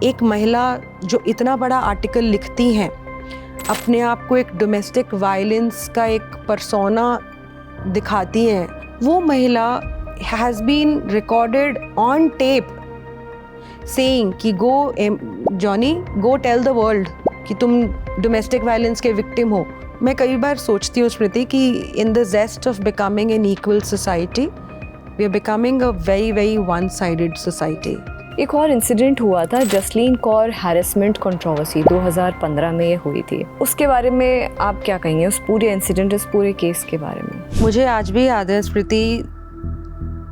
एक महिला जो इतना बड़ा आर्टिकल लिखती हैं, अपने आप को एक डोमेस्टिक वायलेंस का एक पर्सोना दिखाती हैं, वो महिला has been recorded on tape saying कि Johnny go tell the world कि तुम डोमेस्टिक वायलेंस के विक्टिम हो। मैं कई बार सोचती हूँ स्मृति कि in the jest of becoming an equal society we are becoming a very very one sided society. एक और इंसिडेंट हुआ था, जसलीन कौर हैरेसमेंट कंट्रोवर्सी 2015 में हुई थी, उसके बारे में आप क्या कहेंगे? उस पूरे इंसिडेंट, उस पूरे केस के बारे में। मुझे आज भी याद है स्मृति,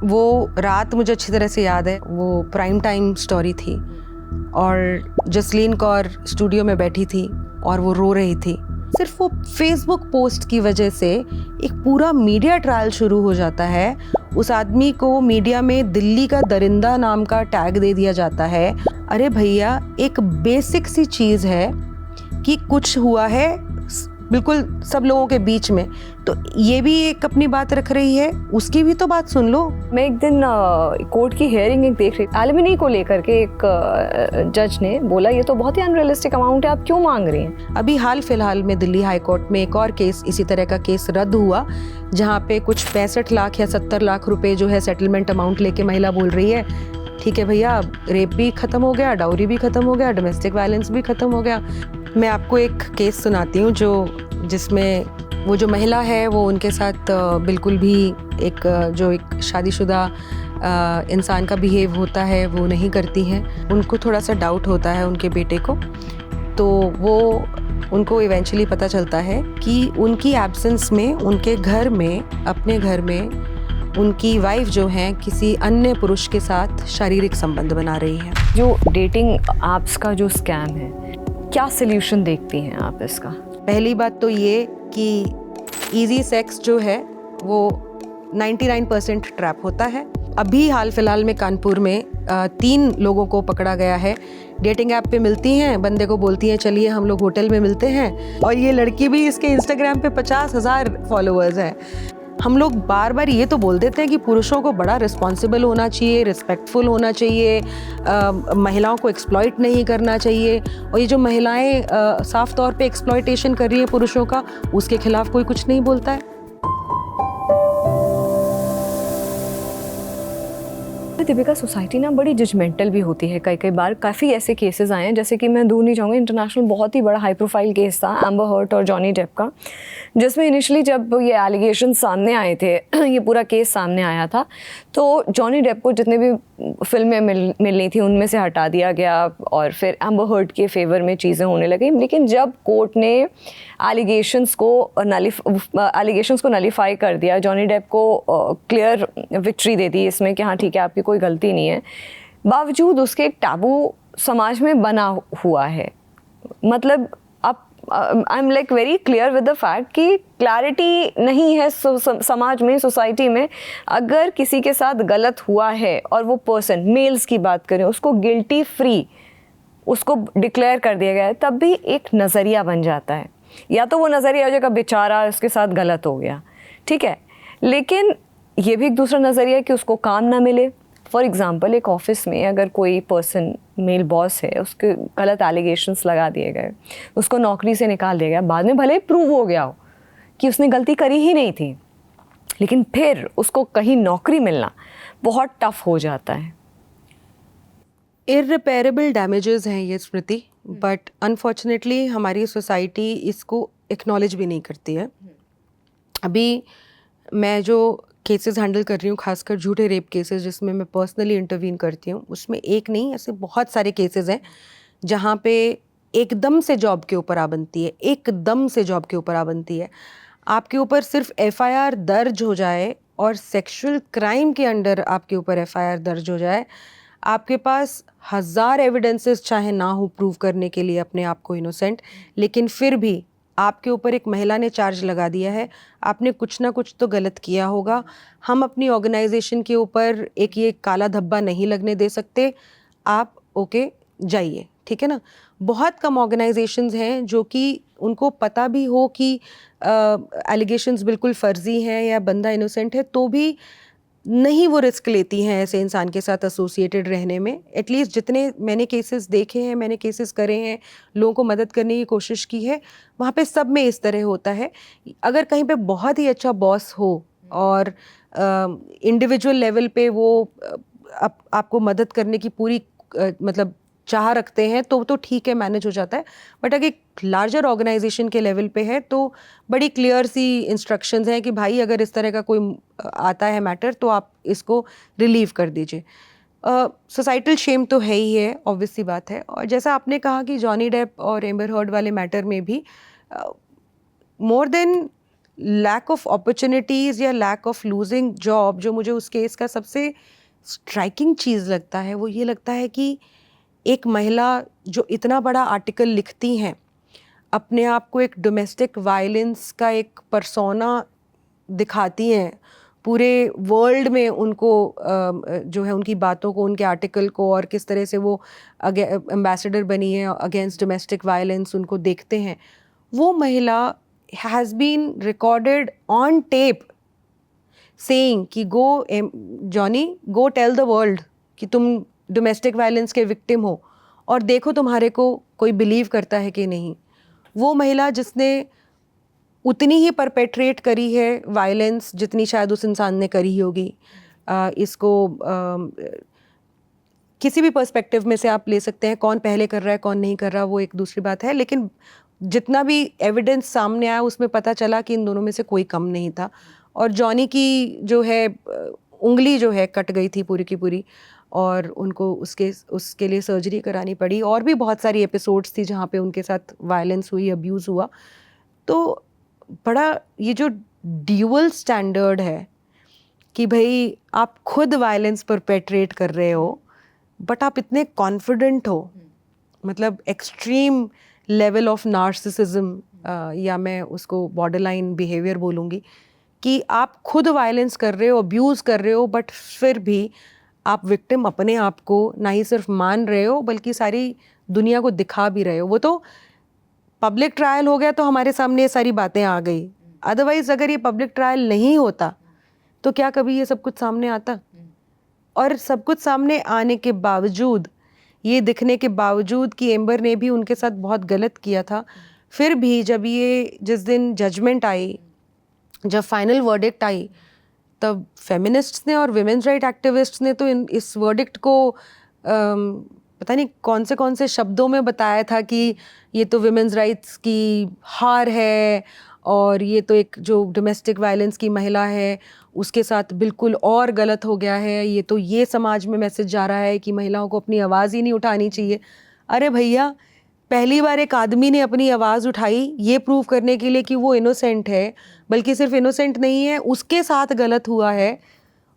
वो रात मुझे अच्छी तरह से याद है। वो प्राइम टाइम स्टोरी थी और जसलीन कौर स्टूडियो में बैठी थी और वो रो रही थी। सिर्फ वो फेसबुक पोस्ट की वजह से एक पूरा मीडिया ट्रायल शुरू हो जाता है। उस आदमी को मीडिया में दिल्ली का दरिंदा नाम का टैग दे दिया जाता है। अरे भैया, एक बेसिक सी चीज़ है कि कुछ हुआ है बिल्कुल सब लोगों के बीच में, तो ये भी एक अपनी बात रख रही है, उसकी भी तो बात सुन लो। मैं एक दिन कोर्ट की हियरिंग एक देख रही थी, एलिमनी को लेकर के एक जज ने बोला ये तो बहुत ही अनरियलिस्टिक अमाउंट है, आप क्यों मांग रही हैं? अभी हाल फिलहाल में दिल्ली हाई कोर्ट में एक और केस, इसी तरह का केस रद्द हुआ, जहाँ पे कुछ 65 लाख या 70 लाख रुपए जो है सेटलमेंट अमाउंट लेके महिला बोल रही है ठीक है भैया, रेप भी खत्म हो गया, डाउरी भी खत्म हो गया, डोमेस्टिक वायलेंस भी खत्म हो गया। मैं आपको एक केस सुनाती हूँ जिसमें वो जो महिला है वो उनके साथ बिल्कुल भी एक शादीशुदा इंसान का बिहेव होता है वो नहीं करती हैं। उनको थोड़ा सा डाउट होता है उनके बेटे को, तो वो उनको इवेंचुअली पता चलता है कि उनकी एब्सेंस में उनके घर में, अपने घर में उनकी वाइफ जो है किसी अन्य पुरुष के साथ शारीरिक संबंध बना रही है। जो डेटिंग ऐप्स का जो स्कैम है, क्या सल्यूशन देखती हैं आप इसका? पहली बात तो ये कि इजी सेक्स जो है वो 99% ट्रैप होता है। अभी हाल फिलहाल में कानपुर में 3 लोगों को पकड़ा गया है। डेटिंग ऐप पे मिलती हैं, बंदे को बोलती हैं चलिए हम लोग होटल में मिलते हैं, और ये लड़की भी, इसके इंस्टाग्राम पे 50,000 फॉलोअर्स हैं। हम लोग बार बार ये तो बोल देते हैं कि पुरुषों को बड़ा रिस्पॉन्सिबल होना चाहिए, रिस्पेक्टफुल होना चाहिए, महिलाओं को एक्सप्लॉइट नहीं करना चाहिए, और ये जो महिलाएं साफ तौर पे एक्सप्लॉइटेशन कर रही है पुरुषों का, उसके खिलाफ कोई कुछ नहीं बोलता है। दीपिका, सोसाइटी ना बड़ी जजमेंटल भी होती है कई बार। काफ़ी ऐसे केसेस आए हैं, जैसे कि मैं दूर नहीं जाऊँगी, इंटरनेशनल बहुत ही बड़ा हाई प्रोफाइल केस था एम्बर हर्ट और जॉनी डेप का, जिसमें इनिशियली जब ये एलिगेशन सामने आए थे ये पूरा केस सामने आया था, तो जॉनी डेप को जितने भी फिल्में मिलनी थी उनमें से हटा दिया गया और फिर एम्बर हर्ट के फेवर में चीज़ें होने लगी। लेकिन जब कोर्ट ने एलिगेशंस को नलीफाई कर दिया, जॉनी डेप को क्लियर विक्ट्री दे दी इसमें कि हाँ ठीक है आपकी कोई गलती नहीं है, बावजूद उसके एक टैबू समाज में बना हुआ है। मतलब I am like very clear with the fact कि क्लैरिटी नहीं है समाज में, सोसाइटी में। अगर किसी के साथ गलत हुआ है और वो पर्सन, मेल्स की बात करें, उसको गिल्टी फ्री उसको डिक्लेयर कर दिया गया है, तब भी एक नज़रिया बन जाता है। या तो वो नज़रिया हो जाएगा बेचारा उसके साथ गलत हो गया, ठीक है, लेकिन ये भी एक दूसरा नज़रिया है कि उसको काम ना मिले। फॉर एग्ज़ाम्पल, एक ऑफिस में अगर कोई पर्सन, मेल बॉस है, उसके गलत एलिगेशंस लगा दिए गए, उसको नौकरी से निकाल दिया गया, बाद में भले प्रूव हो गया हो कि उसने गलती करी ही नहीं थी, लेकिन फिर उसको कहीं नौकरी मिलना बहुत टफ हो जाता है। इररिपेरेबल डैमेजेस हैं ये स्मृति, बट अनफॉर्चुनेटली हमारी सोसाइटी इसको एक्नॉलेज भी नहीं करती है। अभी मैं जो केसेस हैंडल कर रही हूँ, खासकर झूठे रेप केसेस जिसमें मैं पर्सनली इंटरवीन करती हूँ, उसमें एक नहीं ऐसे बहुत सारे केसेस हैं जहाँ पे एकदम से जॉब के ऊपर आ बनती है, एकदम से जॉब के ऊपर आ बनती है। आपके ऊपर सिर्फ FIR दर्ज हो जाए और सेक्सुअल क्राइम के अंडर आपके ऊपर FIR दर्ज हो जाए, आपके पास 1000 एविडेंसेस चाहे ना हो प्रूव करने के लिए अपने आप को इनोसेंट, लेकिन फिर भी आपके ऊपर एक महिला ने चार्ज लगा दिया है, आपने कुछ ना कुछ तो गलत किया होगा। हम अपनी ऑर्गेनाइजेशन के ऊपर एक ये काला धब्बा नहीं लगने दे सकते, आप ओके जाइए, ठीक है ना। बहुत कम ऑर्गेनाइजेशंस हैं जो कि उनको पता भी हो कि एलिगेशंस बिल्कुल फ़र्ज़ी हैं या बंदा इनोसेंट है, तो भी नहीं वो रिस्क लेती हैं ऐसे इंसान के साथ एसोसिएटेड रहने में। एटलीस्ट जितने मैंने केसेस देखे हैं, मैंने केसेस करे हैं, लोगों को मदद करने की कोशिश की है, वहाँ पे सब में इस तरह होता है। अगर कहीं पे बहुत ही अच्छा बॉस हो और इंडिविजुअल लेवल पे वो आपको मदद करने की पूरी मतलब चाह रखते हैं तो ठीक है, मैनेज हो जाता है। बट अगर एक लार्जर ऑर्गेनाइजेशन के लेवल पे है तो बड़ी क्लियर सी इंस्ट्रक्शंस हैं कि भाई अगर इस तरह का कोई आता है मैटर तो आप इसको रिलीव कर दीजिए। सोसाइटल शेम तो है ही है, ऑब्वियस सी बात है। और जैसा आपने कहा कि जॉनी डेप और एम्बर हर्ड वाले मैटर में भी more than lack of opportunities या लैक ऑफ लूजिंग जॉब, जो मुझे उस केस का सबसे स्ट्राइकिंग चीज़ लगता है वो ये लगता है कि एक महिला जो इतना बड़ा आर्टिकल लिखती हैं, अपने आप को एक डोमेस्टिक वायलेंस का एक पर्सोना दिखाती हैं, पूरे वर्ल्ड में उनको जो है उनकी बातों को, उनके आर्टिकल को, और किस तरह से वो एम्बेसडर बनी है अगेंस्ट डोमेस्टिक वायलेंस, उनको देखते हैं। वो महिला has been recorded on tape saying कि go Johnny, go tell the world कि तुम डोमेस्टिक वायलेंस के विक्टिम हो और देखो तुम्हारे को कोई बिलीव करता है कि नहीं। वो महिला जिसने उतनी ही परपेट्रेट करी है वायलेंस जितनी शायद उस इंसान ने करी होगी। इसको किसी भी पर्सपेक्टिव में से आप ले सकते हैं, कौन पहले कर रहा है कौन नहीं कर रहा वो एक दूसरी बात है, लेकिन जितना भी एविडेंस सामने आया उसमें पता चला कि इन दोनों में से कोई कम नहीं था। और जॉनी की जो है उंगली जो है कट गई थी पूरी की पूरी, और उनको उसके लिए सर्जरी करानी पड़ी। और भी बहुत सारी एपिसोड्स थी जहाँ पे उनके साथ वायलेंस हुई, अब्यूज़ हुआ। तो बड़ा ये जो ड्यूअल स्टैंडर्ड है कि भाई आप खुद वायलेंस परपेट्रेट कर रहे हो बट आप इतने कॉन्फिडेंट हो, मतलब एक्सट्रीम लेवल ऑफ नार्सिसिज्म, या मैं उसको बॉर्डरलाइन बिहेवियर बोलूँगी, कि आप खुद वायलेंस कर रहे हो, अब्यूज़ कर रहे हो, बट फिर भी आप विक्टिम अपने आप को ना ही सिर्फ मान रहे हो बल्कि सारी दुनिया को दिखा भी रहे हो। वो तो पब्लिक ट्रायल हो गया तो हमारे सामने ये सारी बातें आ गई, अदरवाइज अगर ये पब्लिक ट्रायल नहीं होता तो क्या कभी ये सब कुछ सामने आता? और सब कुछ सामने आने के बावजूद, ये दिखने के बावजूद कि एम्बर ने भी उनके साथ बहुत गलत किया था, फिर भी जब ये जिस दिन जजमेंट आई, जब फाइनल वर्डिक्ट आई, तब फेमिनिस्ट्स ने और विमेंस राइट एक्टिविस्ट्स ने तो इस वर्डिक्ट को पता नहीं कौन से शब्दों में बताया था कि ये तो विमेंस राइट्स की हार है और ये तो एक जो डोमेस्टिक वायलेंस की महिला है उसके साथ बिल्कुल और गलत हो गया है। ये तो ये समाज में मैसेज जा रहा है कि महिलाओं को अपनी आवाज़ ही नहीं उठानी चाहिए। अरे भैया, पहली बार एक आदमी ने अपनी आवाज़ उठाई ये प्रूव करने के लिए कि वो इनोसेंट है, बल्कि सिर्फ इनोसेंट नहीं है, उसके साथ गलत हुआ है,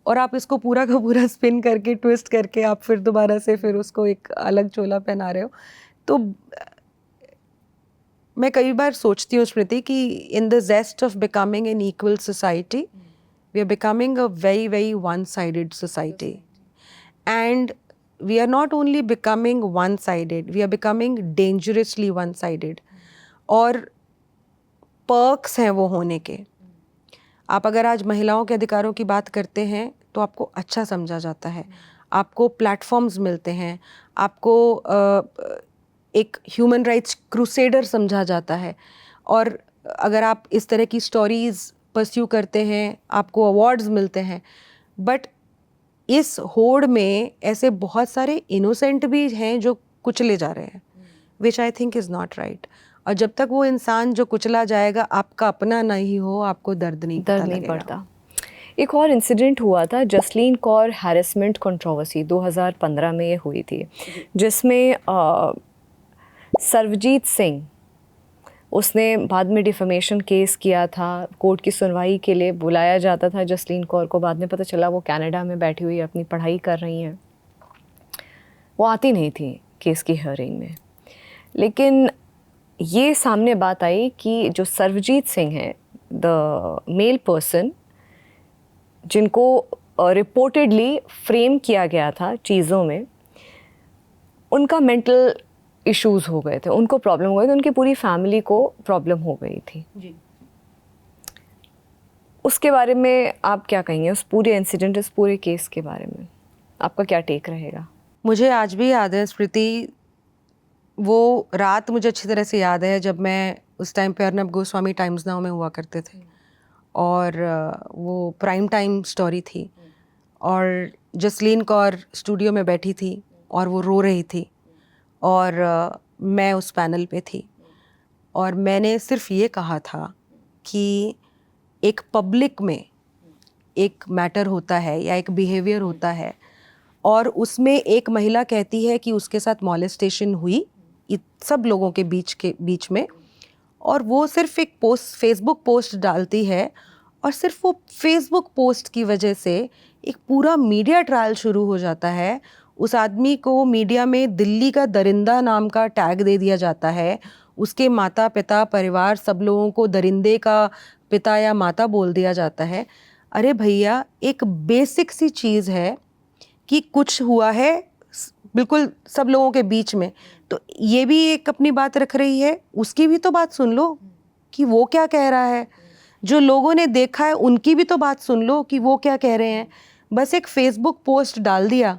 और आप इसको पूरा का पूरा स्पिन करके, ट्विस्ट करके आप फिर दोबारा से फिर उसको एक अलग चोला पहना रहे हो। तो मैं कई बार सोचती हूँ स्मृति कि in the jest of becoming an equal society we are becoming a very very one sided society, and we are not only becoming one-sided, we are becoming dangerously one-sided. और perks हैं वो होने के। आप अगर आज महिलाओं के अधिकारों की बात करते हैं तो आपको अच्छा समझा जाता है, आपको प्लेटफॉर्म्स मिलते हैं, आपको एक ह्यूमन राइट्स क्रूसेडर समझा जाता है, और अगर आप इस तरह की स्टोरीज़ परस्यू करते हैं आपको अवार्ड्स मिलते हैं। बट इस होड़ में ऐसे बहुत सारे इनोसेंट भी हैं जो कुचले जा रहे हैं, which I think is not right. और जब तक वो इंसान जो कुचला जाएगा आपका अपना नहीं हो, आपको दर्द नहीं पड़ता। एक और इंसिडेंट हुआ था, जसलीन कौर हैरेसमेंट कंट्रोवर्सी 2015 में ये हुई थी, जिसमें सर्वजीत सिंह, उसने बाद में डिफेमेशन केस किया था। कोर्ट की सुनवाई के लिए बुलाया जाता था जसलीन कौर को, बाद में पता चला वो कनाडा में बैठी हुई अपनी पढ़ाई कर रही हैं, वो आती नहीं थी केस की हियरिंग में। लेकिन ये सामने बात आई कि जो सर्वजीत सिंह हैं, द मेल पर्सन जिनको रिपोर्टेडली फ्रेम किया गया था चीज़ों में, उनका मेंटल इश्यूज़ हो गए थे, उनको प्रॉब्लम हो गई थी, उनकी पूरी फैमिली को प्रॉब्लम हो गई थी जी। उसके बारे में आप क्या कहेंगे, उस पूरे इंसिडेंट, उस पूरे केस के बारे में आपका क्या टेक रहेगा? मुझे आज भी याद है स्मृति, वो रात मुझे अच्छी तरह से याद है जब मैं उस टाइम पे अर्नब गोस्वामी टाइम्स नाउ में हुआ करते थे और वो प्राइम टाइम स्टोरी थी और जसलीन कौर स्टूडियो में बैठी थी और वो रो रही थी और मैं उस पैनल पे थी और मैंने सिर्फ ये कहा था कि एक पब्लिक में एक मैटर होता है या एक बिहेवियर होता है और उसमें एक महिला कहती है कि उसके साथ मॉलेस्टेशन हुई सब लोगों के बीच में, और वो सिर्फ एक पोस्ट, फेसबुक पोस्ट डालती है और सिर्फ वो फेसबुक पोस्ट की वजह से एक पूरा मीडिया ट्रायल शुरू हो जाता है। उस आदमी को मीडिया में दिल्ली का दरिंदा नाम का टैग दे दिया जाता है, उसके माता पिता परिवार सब लोगों को दरिंदे का पिता या माता बोल दिया जाता है। अरे भैया, एक बेसिक सी चीज़ है कि कुछ हुआ है बिल्कुल सब लोगों के बीच में, तो ये भी एक अपनी बात रख रही है, उसकी भी तो बात सुन लो कि वो क्या कह रहा है। जो लोगों ने देखा है उनकी भी तो बात सुन लो कि वो क्या कह रहे हैं। बस एक फेसबुक पोस्ट डाल दिया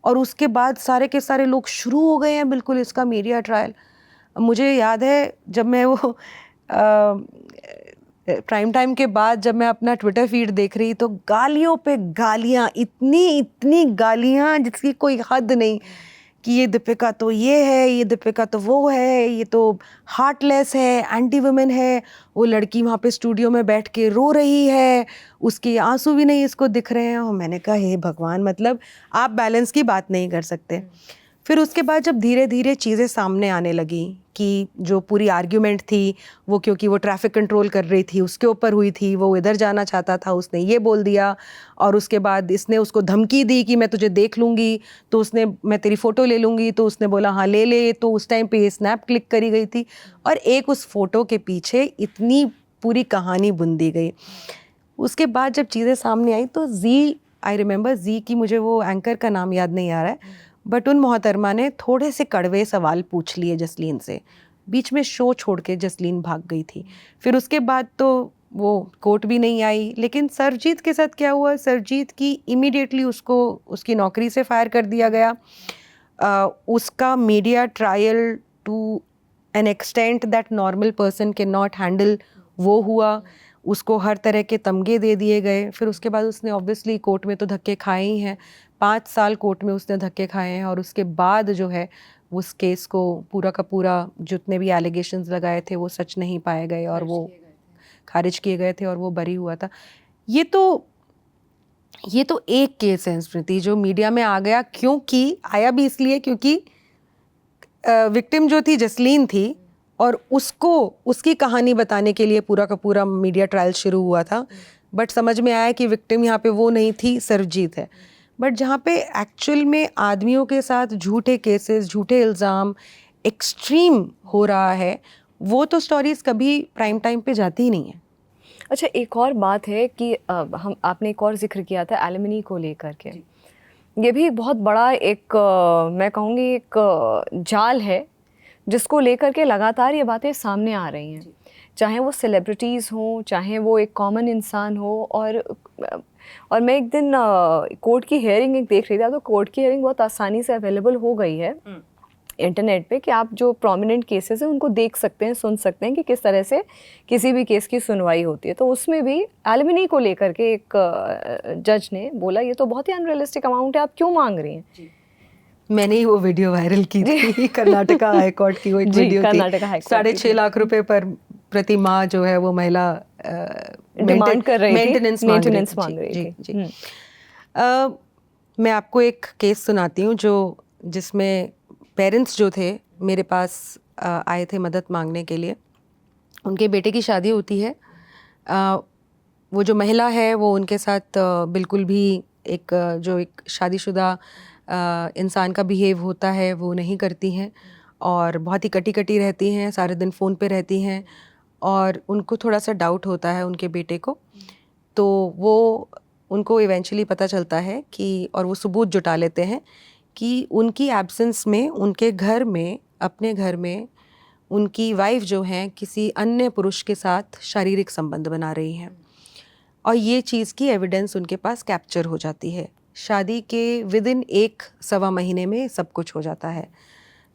और उसके बाद सारे के सारे लोग शुरू हो गए हैं बिल्कुल इसका मीडिया ट्रायल। मुझे याद है जब मैं वो प्राइम टाइम के बाद जब मैं अपना ट्विटर फीड देख रही तो गालियों पे गालियाँ, इतनी गालियाँ जिसकी कोई हद नहीं, कि ये दीपिका तो ये है, ये दीपिका तो वो है, ये तो हार्टलेस है, एंटी वुमेन है, वो लड़की वहाँ पे स्टूडियो में बैठ के रो रही है, उसके आंसू भी नहीं इसको दिख रहे हैं। और मैंने कहा हे भगवान, मतलब आप बैलेंस की बात नहीं कर सकते। फिर उसके बाद जब धीरे धीरे चीज़ें सामने आने लगी कि जो पूरी आर्ग्यूमेंट थी वो क्योंकि वो ट्रैफिक कंट्रोल कर रही थी उसके ऊपर हुई थी, वो इधर जाना चाहता था, उसने ये बोल दिया, और उसके बाद इसने उसको धमकी दी कि मैं तुझे देख लूँगी, तो उसने मैं तेरी फ़ोटो ले लूँगी, तो उसने बोला हाँ ले ले, तो उस टाइम पे ये स्नैप क्लिक करी गई थी और एक उस फ़ोटो के पीछे इतनी पूरी कहानी बुन दी गई। उसके बाद जब चीज़ें सामने आई तो आई रिमेंबर जी की, मुझे वो एंकर का नाम याद नहीं आ रहा है, बट उन मोहतरमा ने थोड़े से कड़वे सवाल पूछ लिए जसलीन से, बीच में शो छोड़ के जसलीन भाग गई थी। फिर उसके बाद तो वो कोर्ट भी नहीं आई। लेकिन सरजीत के साथ क्या हुआ, सरजीत की इमीडिएटली उसको उसकी नौकरी से फायर कर दिया गया। उसका media trial to an extent that normal person can not handle वो हुआ, उसको हर तरह के तमगे दे दिए गए। फिर उसके बाद उसने ऑब्वियसली कोर्ट में तो धक्के खाए ही हैं, 5 साल कोर्ट में उसने धक्के खाए हैं, और उसके बाद जो है उस केस को पूरा का पूरा जितने भी एलिगेशंस लगाए थे वो सच नहीं पाए गए और वो खारिज किए गए थे और वो बरी हुआ था। ये तो एक केस है स्मृति जो मीडिया में आ गया, क्योंकि आया भी इसलिए क्योंकि विक्टिम जो थी जसलीन थी और उसको उसकी कहानी बताने के लिए पूरा का पूरा मीडिया ट्रायल शुरू हुआ था। बट समझ में आया कि विक्टिम यहाँ पे वो नहीं थी, सरजीत है। बट जहाँ पे एक्चुअल में आदमियों के साथ झूठे केसेस, झूठे इल्ज़ाम एक्सट्रीम हो रहा है, वो तो स्टोरीज कभी प्राइम टाइम पे जाती ही नहीं है। अच्छा, एक और बात है कि आपने एक और जिक्र किया था एलिमनी को लेकर के, ये भी बहुत बड़ा एक मैं कहूँगी एक जाल है जिसको लेकर के लगातार ये बातें सामने आ रही हैं, चाहे वो सेलिब्रिटीज़ हों, चाहे वो एक कॉमन इंसान हो। और मैं एक दिन कोर्ट की हियरिंग एक देख रही थी, तो कोर्ट की हियरिंग बहुत आसानी से अवेलेबल हो गई है इंटरनेट पे कि आप जो प्रोमिनेंट केसेस हैं उनको देख सकते हैं, सुन सकते हैं कि किस तरह से किसी भी केस की सुनवाई होती है। तो उसमें भी एलिमनी को लेकर के एक जज ने बोला ये तो बहुत ही अनरियलिस्टिक अमाउंट है, आप क्यों मांग रही हैं। मैंने ही वो वीडियो वायरल की थी, कर्नाटका हाई कोर्ट की वो एक वीडियो थी, 6.5 लाख रुपए पर प्रति माह जो है वो महिला डिमांड कर रही थी, मेंटेनेंस मांग रही थी। मैं आपको एक केस सुनाती हूँ जिसमें पेरेंट्स जो थे मेरे पास आए थे मदद मांगने के लिए। उनके बेटे की शादी होती है, वो जो महिला है वो उनके साथ बिल्कुल भी एक शादीशुदा इंसान का बिहेव होता है वो नहीं करती हैं और बहुत ही कटी कटी रहती हैं, सारे दिन फ़ोन पे रहती हैं, और उनको थोड़ा सा डाउट होता है उनके बेटे को। तो वो उनको इवेंचुअली पता चलता है कि, और वो सबूत जुटा लेते हैं कि उनकी एब्सेंस में उनके घर में, अपने घर में उनकी वाइफ जो हैं किसी अन्य पुरुष के साथ शारीरिक संबंध बना रही हैं। और ये चीज़ की एविडेंस उनके पास कैप्चर हो जाती है। शादी के विदिन 1-1.25 महीने में सब कुछ हो जाता है।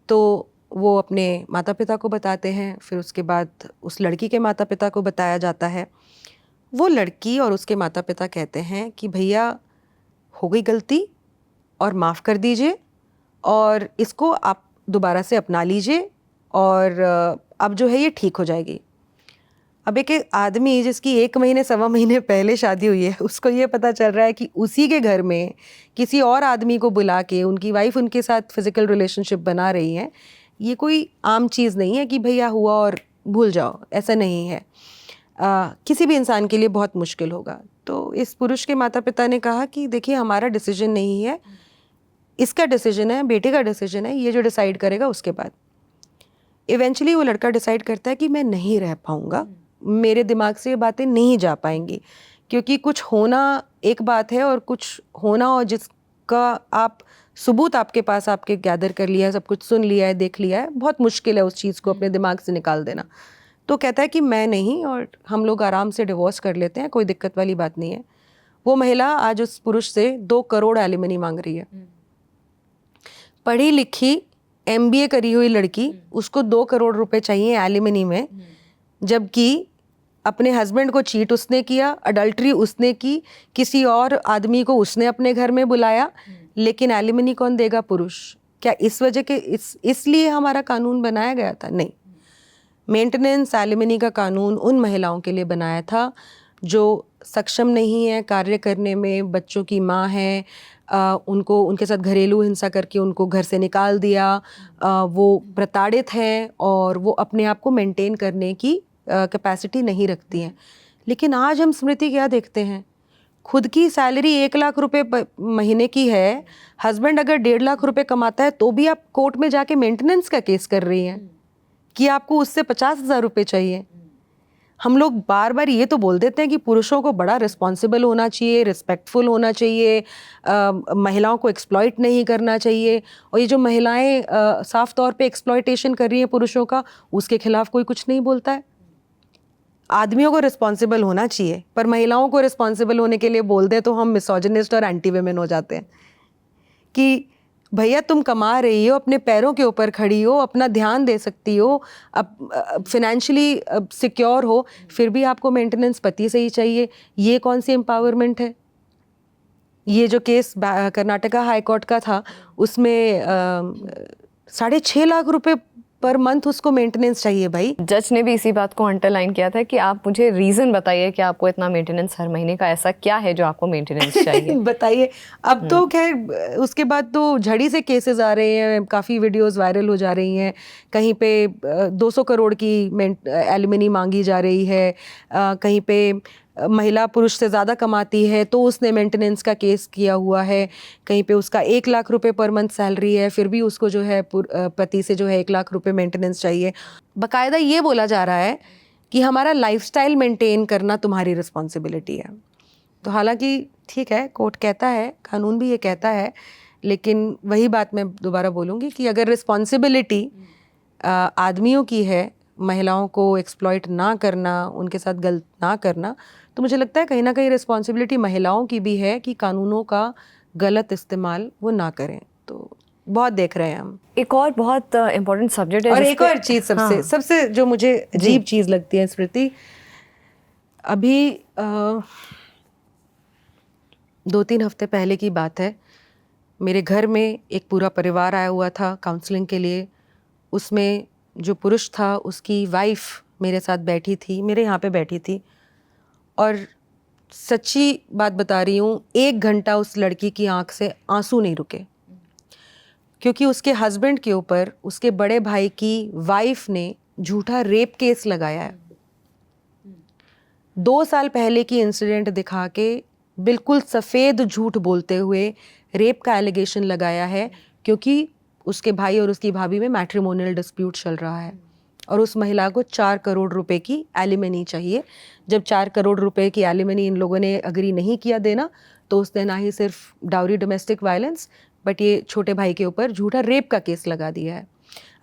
तो वो अपने माता पिता को बताते हैं, फिर उसके बाद उस लड़की के माता पिता को बताया जाता है। वो लड़की और उसके माता पिता कहते हैं कि भैया हो गई गलती और माफ़ कर दीजिए और इसको आप दोबारा से अपना लीजिए और अब जो है ये ठीक हो जाएगी। अब एक आदमी जिसकी 1 महीने 1.25 महीने पहले शादी हुई है, उसको ये पता चल रहा है कि उसी के घर में किसी और आदमी को बुला के उनकी वाइफ उनके साथ फिजिकल रिलेशनशिप बना रही है। ये कोई आम चीज़ नहीं है कि भैया हुआ और भूल जाओ, ऐसा नहीं है। किसी भी इंसान के लिए बहुत मुश्किल होगा। तो इस पुरुष के माता पिता ने कहा कि देखिए हमारा डिसीजन नहीं है, इसका डिसीजन है, बेटे का डिसीजन है, ये जो डिसाइड करेगा उसके बाद। इवेंचुअली वो लड़का डिसाइड करता है कि मैं नहीं रह पाऊँगा, मेरे दिमाग से ये बातें नहीं जा पाएंगी, क्योंकि कुछ होना एक बात है और कुछ होना और जिसका आप सबूत आपके पास आपके गैदर कर लिया है, सब कुछ सुन लिया है, देख लिया है, बहुत मुश्किल है उस चीज़ को अपने दिमाग से निकाल देना। तो कहता है कि मैं नहीं, और हम लोग आराम से डिवोर्स कर लेते हैं, कोई दिक्कत वाली बात नहीं है। वो महिला आज उस पुरुष से 2 करोड़ एलिमनी मांग रही है। पढ़ी लिखी MBA करी हुई लड़की, उसको 2 करोड़ रुपए चाहिए एलिमनी में, जबकि अपने हस्बैंड को चीट उसने किया, अडल्ट्री उसने की, किसी और आदमी को उसने अपने घर में बुलाया, लेकिन एलिमनी कौन देगा? पुरुष। क्या इस वजह के इसलिए हमारा कानून बनाया गया था? नहीं। मेंटेनेंस एलिमनी का कानून उन महिलाओं के लिए बनाया था जो सक्षम नहीं है कार्य करने में, बच्चों की माँ है, उनको उनके साथ घरेलू हिंसा करके उनको घर से निकाल दिया, वो प्रताड़ित हैं और वो अपने आप को मेंटेन करने की कैपेसिटी नहीं रखती हैं। लेकिन आज हम स्मृति क्या देखते हैं, खुद की सैलरी 1 लाख रुपए महीने की है, हस्बैंड अगर 1.5 लाख रुपए कमाता है तो भी आप कोर्ट में जाके मेंटेनेंस का केस कर रही हैं कि आपको उससे 50,000 रुपये चाहिए। हम लोग बार बार ये तो बोल देते हैं कि पुरुषों को बड़ा रिस्पॉन्सिबल होना चाहिए, रिस्पेक्टफुल होना चाहिए, महिलाओं को एक्सप्लॉइट नहीं करना चाहिए, और ये जो महिलाएं साफ तौर पे एक्सप्लॉइटेशन कर रही हैं पुरुषों का, उसके खिलाफ कोई कुछ नहीं बोलता है। आदमियों को रिस्पॉन्सिबल होना चाहिए, पर महिलाओं को रिस्पॉन्सिबल होने के लिए बोल दे तो हम मिसोजिनिस्ट और एंटी वेमेन हो जाते हैं कि भैया तुम कमा रही हो, अपने पैरों के ऊपर खड़ी हो, अपना ध्यान दे सकती हो, अब फिनेंशियली सिक्योर हो, फिर भी आपको मेंटेनेंस पति से ही चाहिए। ये कौन सी एम्पावरमेंट है? ये जो केस कर्नाटका हाई कोर्ट का था, उसमें 6.5 लाख रुपए पर मंथ उसको मेंटेनेंस चाहिए भाई। जज ने भी इसी बात को अंडरलाइन किया था कि आप मुझे रीज़न बताइए कि आपको इतना मेंटेनेंस हर महीने का ऐसा क्या है जो आपको मेंटेनेंस चाहिए। बताइए। अब तो खैर उसके बाद तो झड़ी से केसेस आ रहे हैं, काफ़ी वीडियोस वायरल हो जा रही हैं, कहीं पे 200 करोड़ की एलिमनी मांगी जा रही है, कहीं पे महिला पुरुष से ज़्यादा कमाती है तो उसने मेंटेनेंस का केस किया हुआ है, कहीं पे उसका 1 लाख रुपए पर मंथ सैलरी है, फिर भी उसको जो है पति से जो है 1 लाख रुपए मेंटेनेंस चाहिए। बाकायदा ये बोला जा रहा है कि हमारा लाइफस्टाइल मेंटेन करना तुम्हारी रिस्पॉन्सिबिलिटी है। तो हालांकि ठीक है, कोर्ट कहता है, कानून भी ये कहता है, लेकिन वही बात मैं दोबारा बोलूँगी कि अगर रिस्पॉन्सिबिलिटी आदमियों की है महिलाओं को एक्सप्लॉइट ना करना, उनके साथ गलत ना करना, तो मुझे लगता है कहीं ना कहीं रिस्पॉन्सिबिलिटी महिलाओं की भी है कि कानूनों का गलत इस्तेमाल वो ना करें। तो बहुत देख रहे हैं हम। एक और बहुत इम्पोर्टेंट सब्जेक्ट है, और एक और चीज़ सबसे जो मुझे अजीब चीज़ लगती है स्मृति, अभी 2-3 हफ्ते पहले की बात है, मेरे घर में एक पूरा परिवार आया हुआ था काउंसलिंग के लिए। उसमें जो पुरुष था उसकी वाइफ मेरे साथ बैठी थी, मेरे यहाँ पे बैठी थी, और सच्ची बात बता रही हूँ, 1 घंटा उस लड़की की आंख से आंसू नहीं रुके, क्योंकि उसके हस्बैंड के ऊपर उसके बड़े भाई की वाइफ ने झूठा रेप केस लगाया है। 2 साल पहले की इंसिडेंट दिखा के बिल्कुल सफ़ेद झूठ बोलते हुए रेप का एलिगेशन लगाया है, क्योंकि उसके भाई और उसकी भाभी में मैट्रिमोनियल डिस्प्यूट चल रहा है और उस महिला को 4 करोड़ रुपए की एलिमनी चाहिए। जब 4 करोड़ रुपए की एलिमनी इन लोगों ने अग्री नहीं किया देना, तो उसने ना ही सिर्फ डाउरी डोमेस्टिक वायलेंस, बट ये छोटे भाई के ऊपर झूठा रेप का केस लगा दिया है।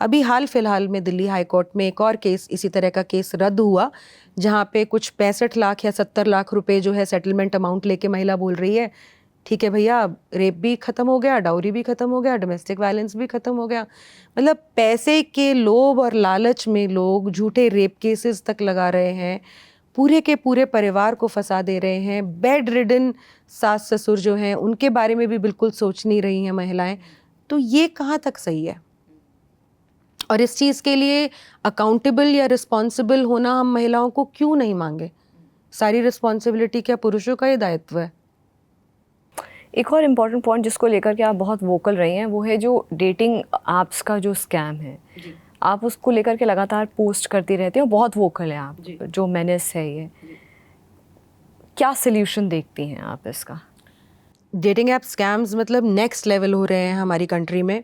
अभी हाल फिलहाल में दिल्ली हाई कोर्ट में एक और केस, इसी तरह का केस रद्द हुआ, जहाँ पे कुछ 65 लाख या 70 लाख रुपए जो है सेटलमेंट अमाउंट लेके महिला बोल रही है ठीक है भैया, रेप भी ख़त्म हो गया, डाउरी भी ख़त्म हो गया, डोमेस्टिक वायलेंस भी ख़त्म हो गया। मतलब पैसे के लोभ और लालच में लोग झूठे रेप केसेस तक लगा रहे हैं, पूरे के पूरे परिवार को फंसा दे रहे हैं। बेड रिडन सास ससुर जो हैं उनके बारे में भी बिल्कुल सोच नहीं रही हैं महिलाएं। तो ये कहाँ तक सही है? और इस चीज़ के लिए अकाउंटेबल या रिस्पॉन्सिबल होना हम महिलाओं को क्यों नहीं मांगे? सारी रिस्पॉन्सिबिलिटी क्या पुरुषों का ही दायित्व है? एक और इम्पॉर्टेंट पॉइंट जिसको लेकर के आप बहुत वोकल रही हैं वो है जो डेटिंग ऐप्स का जो स्कैम है। आप उसको लेकर के लगातार पोस्ट करती रहती हैं और बहुत वोकल हैं आप, जो मेनेस है ये, क्या सल्यूशन देखती हैं आप इसका? डेटिंग ऐप स्कैम्स मतलब नेक्स्ट लेवल हो रहे हैं हमारी कंट्री में।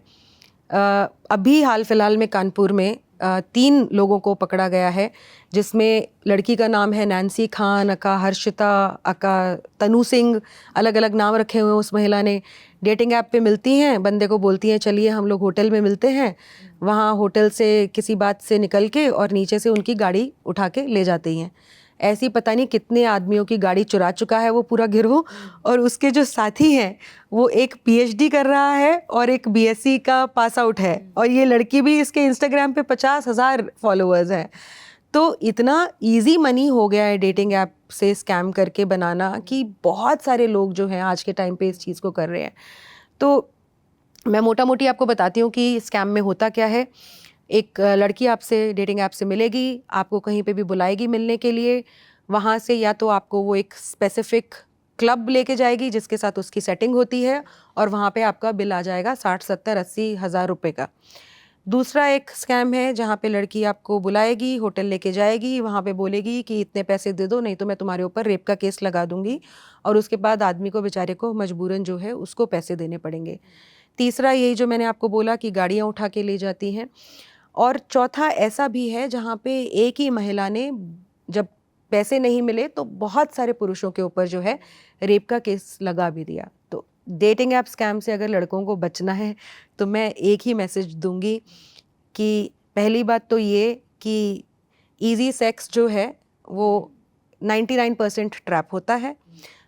अभी हाल फिलहाल में कानपुर में 3 लोगों को पकड़ा गया है, जिसमें लड़की का नाम है नैन्सी खान, अका हर्षिता, अका तनु सिंह, अलग अलग नाम रखे हुए हैं उस महिला ने। डेटिंग ऐप पे मिलती हैं, बंदे को बोलती हैं चलिए हम लोग होटल में मिलते हैं, वहाँ होटल से किसी बात से निकल के और नीचे से उनकी गाड़ी उठा के ले जाती हैं। ऐसी पता नहीं कितने आदमियों की गाड़ी चुरा चुका है वो पूरा गिरोह। और उसके जो साथी हैं वो एक पीएचडी कर रहा है और एक बीएससी का पास आउट है, और ये लड़की भी इसके इंस्टाग्राम पे 50,000 फॉलोअर्स हैं। तो इतना इजी मनी हो गया है डेटिंग ऐप से स्कैम करके बनाना कि बहुत सारे लोग जो हैं आज के टाइम पे इस चीज़ को कर रहे हैं। तो मैं मोटा मोटी आपको बताती हूँ कि स्कैम में होता क्या है। एक लड़की आपसे डेटिंग ऐप से मिलेगी, आपको कहीं पे भी बुलाएगी मिलने के लिए, वहाँ से या तो आपको वो एक स्पेसिफिक क्लब लेके जाएगी जिसके साथ उसकी सेटिंग होती है, और वहाँ पे आपका बिल आ जाएगा 60, 70, 80 हज़ार रुपये का। दूसरा एक स्कैम है जहाँ पे लड़की आपको बुलाएगी, होटल लेके जाएगी, वहाँ पे बोलेगी कि इतने पैसे दे दो नहीं तो मैं तुम्हारे ऊपर रेप का केस लगा दूंगी, और उसके बाद आदमी को बेचारे को मजबूरन जो है उसको पैसे देने पड़ेंगे। तीसरा यही जो मैंने आपको बोला कि गाड़ियाँ उठा के ले जाती हैं। और चौथा ऐसा भी है जहाँ पे एक ही महिला ने जब पैसे नहीं मिले तो बहुत सारे पुरुषों के ऊपर जो है रेप का केस लगा भी दिया। तो डेटिंग ऐप स्कैम से अगर लड़कों को बचना है तो मैं एक ही मैसेज दूंगी कि पहली बात तो ये कि इजी सेक्स जो है वो 99% ट्रैप होता है।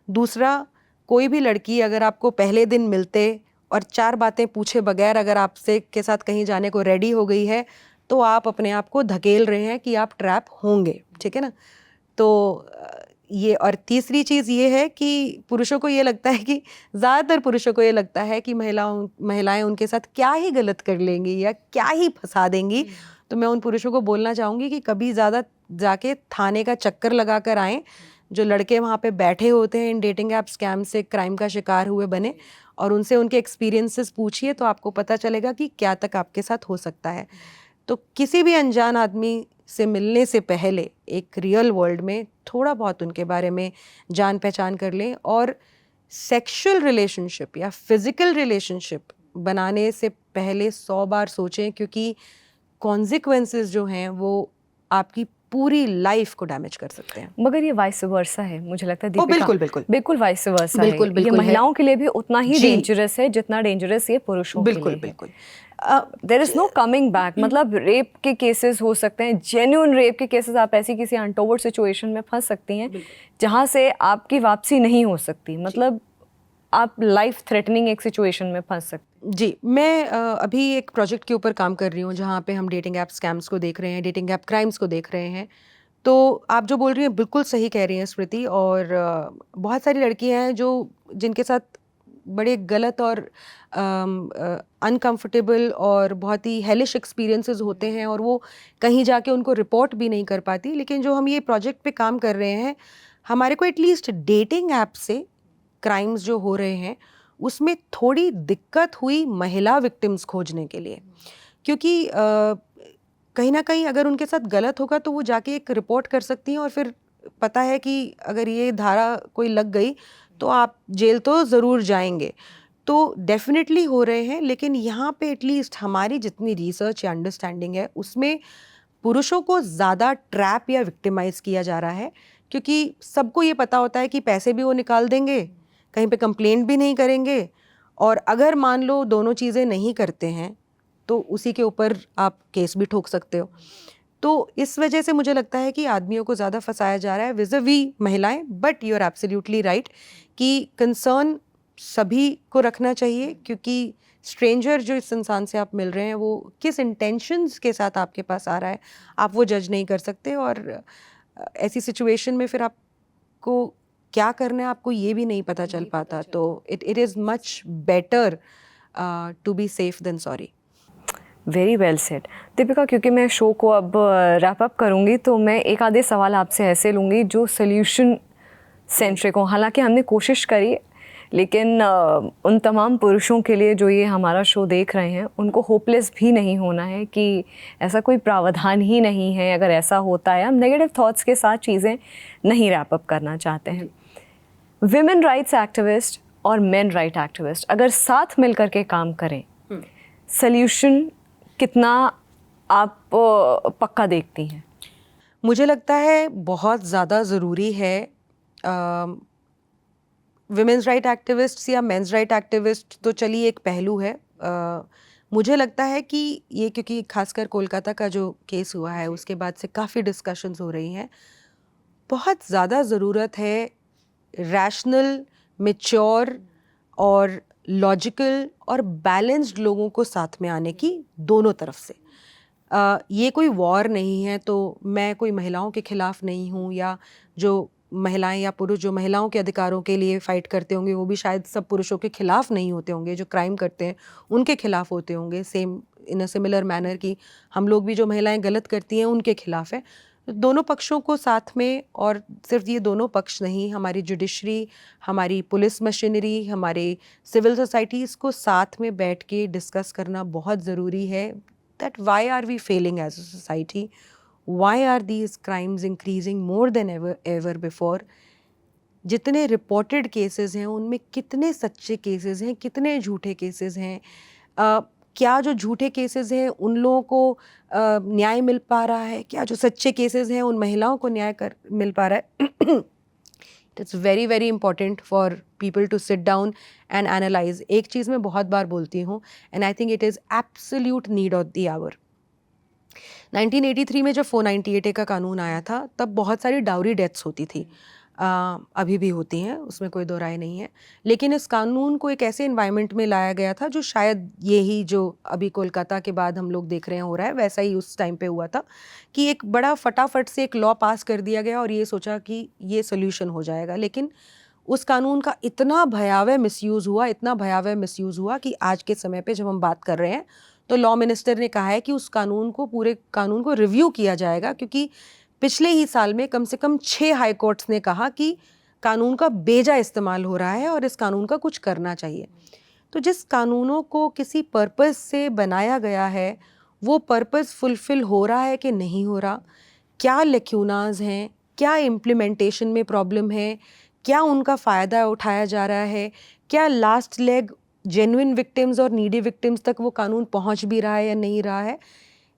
दूसरा, कोई भी लड़की अगर आपको पहले दिन मिलते और 4 बातें पूछे बगैर अगर आपसे के साथ कहीं जाने को रेडी हो गई है तो आप अपने आप को धकेल रहे हैं कि आप ट्रैप होंगे, ठीक है ना? तो ये, और तीसरी चीज़ ये है कि पुरुषों को ये लगता है कि ज़्यादातर पुरुषों को ये लगता है कि महिलाएं उनके साथ क्या ही गलत कर लेंगी या क्या ही फंसा देंगी। तो मैं उन पुरुषों को बोलना चाहूँगी कि कभी ज़्यादा जाके थाने का चक्कर लगा कर आएँ। जो लड़के वहाँ पे बैठे होते हैं इन डेटिंग ऐप स्कैम से क्राइम का शिकार हुए बने, और उनसे उनके एक्सपीरियंसेस पूछिए तो आपको पता चलेगा कि क्या तक आपके साथ हो सकता है। तो किसी भी अनजान आदमी से मिलने से पहले एक रियल वर्ल्ड में थोड़ा बहुत उनके बारे में जान पहचान कर लें, और सेक्सुअल रिलेशनशिप या फिज़िकल रिलेशनशिप बनाने से पहले 100 बार सोचें, क्योंकि कॉन्सिक्वेंसेस जो हैं वो आपकी पूरी लाइफ को डैमेज कर सकते हैं। मगर ये वाइस वर्सा है, मुझे लगता है दीपिका। बिल्कुल बिल्कुल बिल्कुल वाइस वर्सा है। बिल्कुल ये बिल्कुल महिलाओं के लिए भी उतना ही जी। डेंजरस है जितना डेंजरस ये पुरुषों के लिए बिल्कुल है। बिल्कुल there is no coming back. मतलब रेप के केसेस हो सकते हैं, जेन्युइन रेप के केसेस, आप ऐसी किसी अनटोवर्ड सिचुएशन में फंस सकती हैं जहाँ से आपकी वापसी नहीं हो सकती। मतलब आप लाइफ थ्रेटनिंग एक सिचुएशन में फंस सकते। जी, मैं अभी एक प्रोजेक्ट के ऊपर काम कर रही हूँ जहाँ पे हम डेटिंग ऐप स्कैम्स को देख रहे हैं, डेटिंग ऐप क्राइम्स को देख रहे हैं। तो आप जो बोल रही हैं बिल्कुल सही कह रही हैं स्मृति, और बहुत सारी लड़कियां हैं जो जिनके साथ बड़े गलत और अनकंफर्टेबल और बहुत ही हेलिश एक्सपीरियंसेस होते हैं, और वो कहीं जाके उनको रिपोर्ट भी नहीं कर पाती। लेकिन जो हम ये प्रोजेक्ट पे काम कर रहे हैं, हमारे को एटलीस्ट डेटिंग ऐप से क्राइम्स जो हो रहे हैं उसमें थोड़ी दिक्कत हुई महिला विक्टिम्स खोजने के लिए, क्योंकि कहीं ना कहीं अगर उनके साथ गलत होगा तो वो जाके एक रिपोर्ट कर सकती हैं, और फिर पता है कि अगर ये धारा कोई लग गई तो आप जेल तो ज़रूर जाएंगे। तो डेफिनेटली हो रहे हैं, लेकिन यहाँ पे एटलीस्ट हमारी जितनी रिसर्च या अंडरस्टैंडिंग है उसमें पुरुषों को ज़्यादा ट्रैप या विक्टिमाइज़ किया जा रहा है, क्योंकि सबको ये पता होता है कि पैसे भी वो निकाल देंगे, कहीं पे कंप्लेंट भी नहीं करेंगे, और अगर मान लो दोनों चीज़ें नहीं करते हैं तो उसी के ऊपर आप केस भी ठोक सकते हो। तो इस वजह से मुझे लगता है कि आदमियों को ज़्यादा फंसाया जा रहा है विज़-अ-वी महिलाएं। But you are absolutely right कि कंसर्न सभी को रखना चाहिए, क्योंकि स्ट्रेंजर जो इस इंसान से आप मिल रहे हैं वो किस इंटेंशंस के साथ आपके पास आ रहा है आप वो जज नहीं कर सकते। और ऐसी सिचुएशन में फिर आपको क्या करना है आपको ये भी नहीं पता चल पाता। तो it is much better to be safe than sorry. Very well said Deepika. क्योंकि मैं शो को अब रैप अप करूँगी तो मैं एक आधे सवाल आपसे ऐसे लूँगी जो सोल्यूशन सेंट्रिक हो। हालांकि हमने कोशिश करी, लेकिन उन तमाम पुरुषों के लिए जो ये हमारा शो देख रहे हैं उनको होपलेस भी नहीं होना है कि ऐसा कोई प्रावधान ही नहीं है। अगर ऐसा होता है, हम नेगेटिव थॉट्स के साथ चीज़ें नहीं रैप अप करना चाहते हैं। विमेन राइट्स एक्टिविस्ट और मेन राइट एक्टिविस्ट अगर साथ मिल कर के काम करें, सल्यूशन कितना आप पक्का देखती हैं? मुझे लगता है बहुत ज़्यादा ज़रूरी है। विमेंस राइट एक्टिविस्ट्स या मेंस राइट एक्टिविस्ट तो चलिए एक पहलू है। मुझे लगता है कि ये, क्योंकि खासकर कोलकाता का जो केस हुआ है उसके बाद से काफ़ी डिस्कशंस हो रही हैं, बहुत ज़्यादा ज़रूरत है रैशनल, मैच्योर और लॉजिकल और बैलेंस्ड लोगों को साथ में आने की, दोनों तरफ से। ये कोई वॉर नहीं है, तो मैं कोई महिलाओं के खिलाफ नहीं हूँ, या जो महिलाएं या पुरुष जो महिलाओं के अधिकारों के लिए फ़ाइट करते होंगे वो भी शायद सब पुरुषों के खिलाफ नहीं होते होंगे, जो क्राइम करते हैं उनके खिलाफ होते होंगे, same in a similar manner कि हम लोग भी जो महिलाएं गलत करती हैं उनके खिलाफ है। दोनों पक्षों को साथ में, और सिर्फ ये दोनों पक्ष नहीं, हमारी जुडिशरी, हमारी पुलिस मशीनरी, हमारे सिविल सोसाइटीज़ को साथ में बैठ के डिस्कस करना बहुत ज़रूरी है। That why are we failing as a society, why are these crimes increasing more than ever before. जितने रिपोर्टेड केसेस हैं उनमें कितने सच्चे केसेस हैं, कितने झूठे केसेस हैं। क्या जो झूठे केसेस हैं उन लोगों को न्याय मिल पा रहा है? क्या जो सच्चे केसेस हैं उन महिलाओं को न्याय मिल पा रहा है? It's very very important for people to sit down and analyse. एक चीज़ मैं बहुत बार बोलती हूँ, and I think it is absolute need of the hour. 1983 में जब 498A का कानून आया था तब बहुत सारी डाउरी डेथ्स होती थी, अभी भी होती हैं, उसमें कोई दो राय नहीं है। लेकिन इस कानून को एक ऐसे इन्वायरमेंट में लाया गया था जो शायद यही जो अभी कोलकाता के बाद हम लोग देख रहे हैं हो रहा है, वैसा ही उस टाइम पे हुआ था कि एक बड़ा फटाफट से एक लॉ पास कर दिया गया और ये सोचा कि ये सोल्यूशन हो जाएगा। लेकिन उस कानून का इतना भयावह मिसयूज़ हुआ, इतना भयावह मिसयूज़ हुआ कि आज के समय पे जब हम बात कर रहे हैं तो लॉ मिनिस्टर ने कहा है कि उस कानून को, पूरे कानून को रिव्यू किया जाएगा, क्योंकि पिछले ही साल में कम से कम 6 हाई कोर्ट्स ने कहा कि कानून का बेजा इस्तेमाल हो रहा है और इस कानून का कुछ करना चाहिए। तो जिस कानूनों को किसी पर्पस से बनाया गया है वो पर्पस फुलफिल हो रहा है कि नहीं हो रहा, क्या लेक्यूनाज हैं, क्या इम्प्लीमेंटेशन में प्रॉब्लम है, क्या उनका फ़ायदा उठाया जा रहा है, क्या लास्ट लेग जेन्युइन विक्टिम्स और नीडी विक्टिम्स तक वो कानून पहुंच भी रहा है या नहीं रहा है,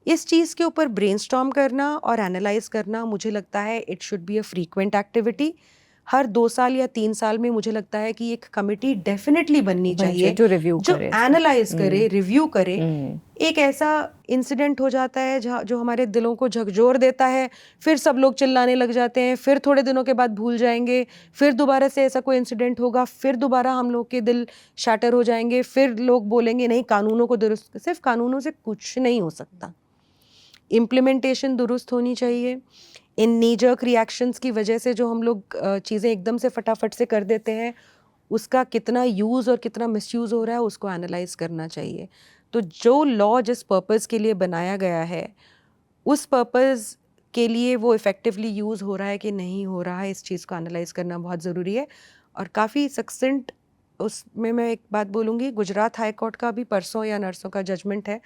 इस चीज़ के ऊपर ब्रेनस्टॉर्म करना और एनालाइज करना मुझे लगता है it should be a frequent activity. हर 2 साल या 3 साल में मुझे लगता है कि एक कमेटी डेफिनेटली बननी चाहिए जो रिव्यू जो करे, एनालाइज करे, रिव्यू करे। एक ऐसा इंसिडेंट हो जाता है जो हमारे दिलों को झकझोर देता है, फिर सब लोग चिल्लाने लग जाते हैं, फिर थोड़े दिनों के बाद भूल जाएंगे, फिर दोबारा से ऐसा कोई इंसिडेंट होगा, फिर दोबारा हम लोग के दिल शैटर हो जाएंगे, फिर लोग बोलेंगे नहीं कानूनों को दुरुस्त। सिर्फ कानूनों से कुछ नहीं हो सकता, इम्प्लीमेंटेशन दुरुस्त होनी चाहिए। इन नीजर्क रिएक्शंस की वजह से जो हम लोग चीज़ें एकदम से फटाफट से कर देते हैं, उसका कितना यूज़ और कितना मिसयूज़ हो रहा है उसको एनालाइज करना चाहिए। तो जो लॉ जिस पर्पज़ के लिए बनाया गया है उस पर्पज़ के लिए वो इफ़ेक्टिवली यूज़ हो रहा है कि नहीं हो रहा है, इस चीज़ को एनालाइज करना बहुत ज़रूरी है। और काफ़ी सक्सेंट उसमें मैं एक बात बोलूँगी, गुजरात हाई कोर्ट का भी परसों या नरसों का जजमेंट है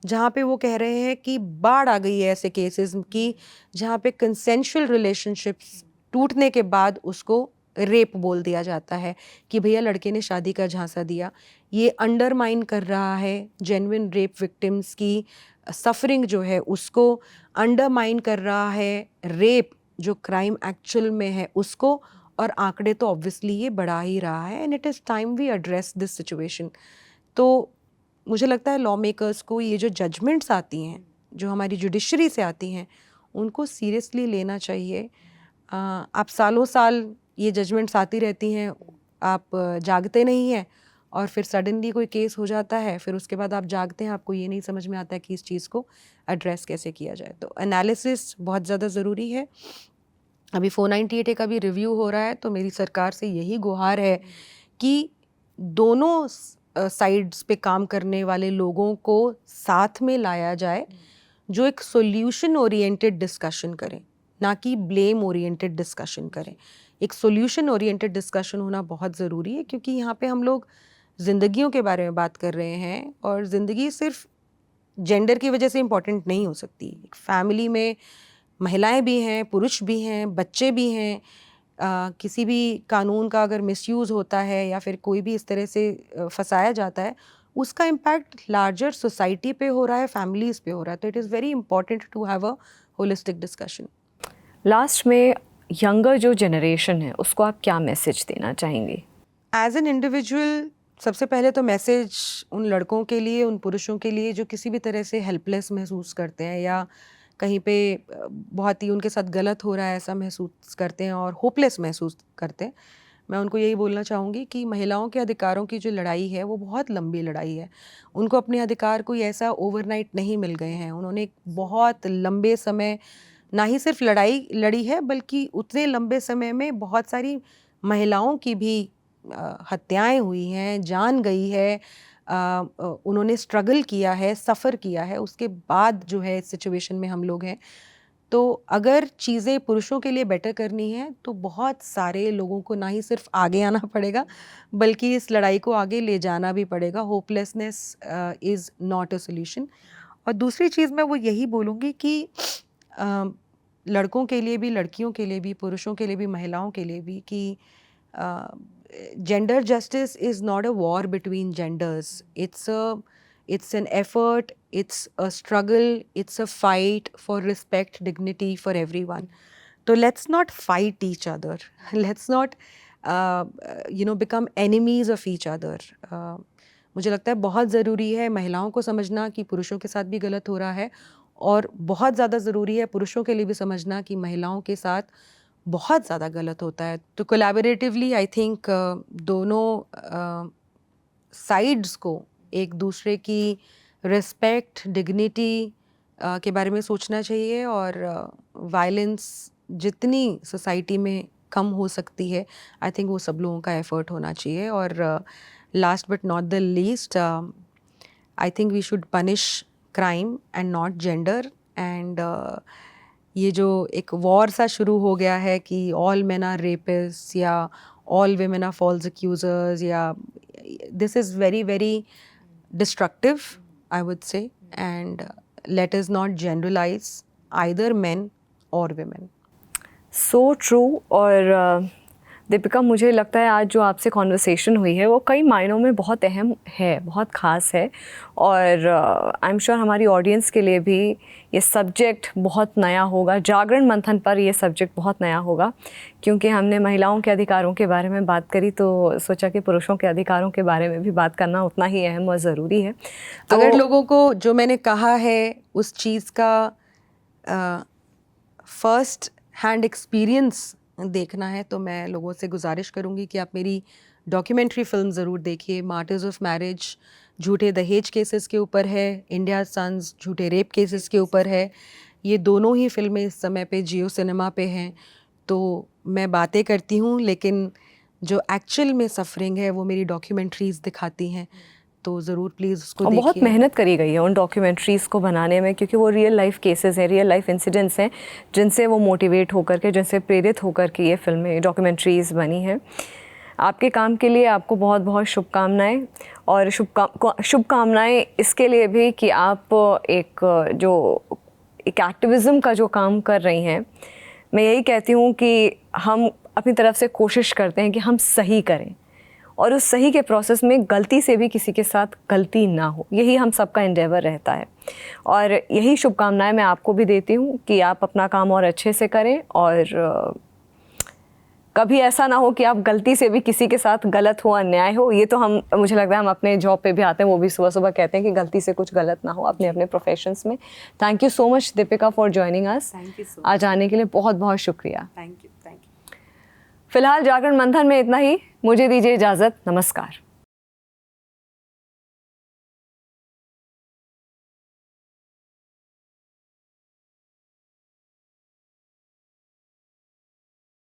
जहाँ पे वो कह रहे हैं कि बाढ़ आ गई है ऐसे केसेस की जहाँ पे कंसेंशुअल रिलेशनशिप्स टूटने के बाद उसको रेप बोल दिया जाता है कि भैया लड़के ने शादी का झांसा दिया। ये अंडरमाइन कर रहा है जेन्युइन रेप विक्टिम्स की सफरिंग जो है उसको, अंडरमाइन कर रहा है रेप जो क्राइम एक्चुअल में है उसको, और आंकड़े तो ऑब्वियसली ये बढ़ा ही रहा है। And it is time we address this situation. तो मुझे लगता है लॉ मेकर्स को ये जो जजमेंट्स आती हैं, जो हमारी जुडिशरी से आती हैं, उनको सीरियसली लेना चाहिए। आप सालों साल ये जजमेंट्स आती रहती हैं, आप जागते नहीं हैं, और फिर सडनली कोई केस हो जाता है, फिर उसके बाद आप जागते हैं, आपको ये नहीं समझ में आता है कि इस चीज़ को एड्रेस कैसे किया जाए। तो एनालिसिस बहुत ज़्यादा ज़रूरी है। अभी 498 का भी रिव्यू हो रहा है, तो मेरी सरकार से यही गुहार है कि दोनों साइड्स पे काम करने वाले लोगों को साथ में लाया जाए, जो एक सॉल्यूशन ओरिएंटेड डिस्कशन करें, ना कि ब्लेम ओरिएंटेड डिस्कशन करें। एक सॉल्यूशन ओरिएंटेड डिस्कशन होना बहुत ज़रूरी है, क्योंकि यहाँ पे हम लोग ज़िंदगियों के बारे में बात कर रहे हैं, और ज़िंदगी सिर्फ जेंडर की वजह से इम्पॉर्टेंट नहीं हो सकती। एक फैमिली में महिलाएं भी हैं, पुरुष भी हैं, बच्चे भी हैं। किसी भी कानून का अगर मिसयूज़ होता है या फिर कोई भी इस तरह से फंसाया जाता है, उसका इम्पैक्ट लार्जर सोसाइटी पे हो रहा है, फैमिलीज़ पे हो रहा है। तो it is very important to have a holistic discussion. Last में यंगर जो जनरेशन है उसको आप क्या मैसेज देना चाहेंगे? एज एन इंडिविजुअल, सबसे पहले तो मैसेज उन लड़कों के लिए, उन पुरुषों के लिए जो किसी भी तरह से हेल्पलेस महसूस करते हैं, या कहीं पे बहुत ही उनके साथ गलत हो रहा है ऐसा महसूस करते हैं और होपलेस महसूस करते हैं, मैं उनको यही बोलना चाहूँगी कि महिलाओं के अधिकारों की जो लड़ाई है वो बहुत लंबी लड़ाई है। उनको अपने अधिकार कोई ऐसा ओवरनाइट नहीं मिल गए हैं। उन्होंने एक बहुत लंबे समय ना ही सिर्फ लड़ाई लड़ी है, बल्कि उतने लंबे समय में बहुत सारी महिलाओं की भी हत्याएं हुई हैं, जान गई है, उन्होंने स्ट्रगल किया है, सफ़र किया है, उसके बाद जो है इस सिचुएशन में हम लोग हैं। तो अगर चीज़ें पुरुषों के लिए बेटर करनी है, तो बहुत सारे लोगों को ना ही सिर्फ आगे आना पड़ेगा, बल्कि इस लड़ाई को आगे ले जाना भी पड़ेगा। Hopelessness is not a solution. और दूसरी चीज़ मैं वो यही बोलूँगी कि लड़कों के लिए भी, लड़कियों के लिए भी, पुरुषों के लिए भी, महिलाओं के लिए भी, कि gender justice is not a war between genders. It's an effort, it's a struggle, it's a fight for respect, dignity for everyone. So let's not fight each other. Let's not become enemies of each other. मुझे लगता है बहुत ज़रूरी है महिलाओं को समझना कि पुरुषों के साथ भी गलत हो रहा है, और बहुत ज़्यादा ज़रूरी है पुरुषों के लिए भी समझना कि महिलाओं के साथ बहुत ज़्यादा गलत होता है। तो कोलैबोरेटिवली आई थिंक दोनों साइड्स को एक दूसरे की रिस्पेक्ट, डिग्निटी के बारे में सोचना चाहिए, और वायलेंस जितनी सोसाइटी में कम हो सकती है, आई थिंक वो सब लोगों का एफर्ट होना चाहिए। और last but not the least, I think we should punish crime and not gender. And ये जो एक वॉर सा शुरू हो गया है कि ऑल मेन आर रेपिस्ट या all women are false accusers, या this is very very destructive, I would say, and let us not generalise either men और विमेन। So true. और दीपिका, मुझे लगता है आज जो आपसे कॉन्वर्सेशन हुई है वो कई मायनों में बहुत अहम है, बहुत ख़ास है, और आई एम श्योर हमारी ऑडियंस के लिए भी ये सब्जेक्ट बहुत नया होगा। जागरण मंथन पर ये सब्जेक्ट बहुत नया होगा, क्योंकि हमने महिलाओं के अधिकारों के बारे में बात करी, तो सोचा कि पुरुषों के अधिकारों के बारे में भी बात करना उतना ही अहम और ज़रूरी है। तो अगर लोगों को जो मैंने कहा है उस चीज़ का फर्स्ट हैंड एक्सपीरियंस देखना है, तो मैं लोगों से गुजारिश करूंगी कि आप मेरी डॉक्यूमेंट्री फिल्म ज़रूर देखिए। मार्टर्स ऑफ मैरिज झूठे दहेज केसेस के ऊपर है, इंडिया सन्स झूठे रेप केसेस के ऊपर है। ये दोनों ही फिल्में इस समय पे जियो सिनेमा पे हैं। तो मैं बातें करती हूँ, लेकिन जो एक्चुअल में सफरिंग है वो मेरी डॉक्यूमेंट्रीज़ दिखाती हैं। तो ज़रूर प्लीज़ उसको देखिए। बहुत मेहनत करी गई है उन डॉक्यूमेंट्रीज़ को बनाने में, क्योंकि वो रियल लाइफ केसेस हैं, रियल लाइफ इंसिडेंट्स हैं, जिनसे वो मोटिवेट होकर के, जिनसे प्रेरित होकर के ये फिल्में, डॉक्यूमेंट्रीज़ बनी हैं। आपके काम के लिए आपको बहुत बहुत शुभकामनाएं, और शुभकामनाएं इसके लिए भी कि आप एक एक्टिविज़म का जो काम कर रही हैं, मैं यही कहती हूँ कि हम अपनी तरफ से कोशिश करते हैं कि हम सही करें, और उस सही के प्रोसेस में गलती से भी किसी के साथ गलती ना हो, यही हम सबका एंडेवर रहता है। और यही शुभकामनाएं मैं आपको भी देती हूँ कि आप अपना काम और अच्छे से करें, और कभी ऐसा ना हो कि आप गलती से भी किसी के साथ गलत हो, अन्याय हो। ये तो हम, मुझे लगता है हम अपने जॉब पे भी आते हैं, वो भी सुबह सुबह कहते हैं कि गलती से कुछ गलत ना हो अपने अपने प्रोफेशंस में। Thank you so much Deepika for joining us. Thank you so आज आने के लिए बहुत बहुत शुक्रिया। Thank you. फिलहाल जागरण मंथन में इतना ही, मुझे दीजिए इजाज़त, नमस्कार।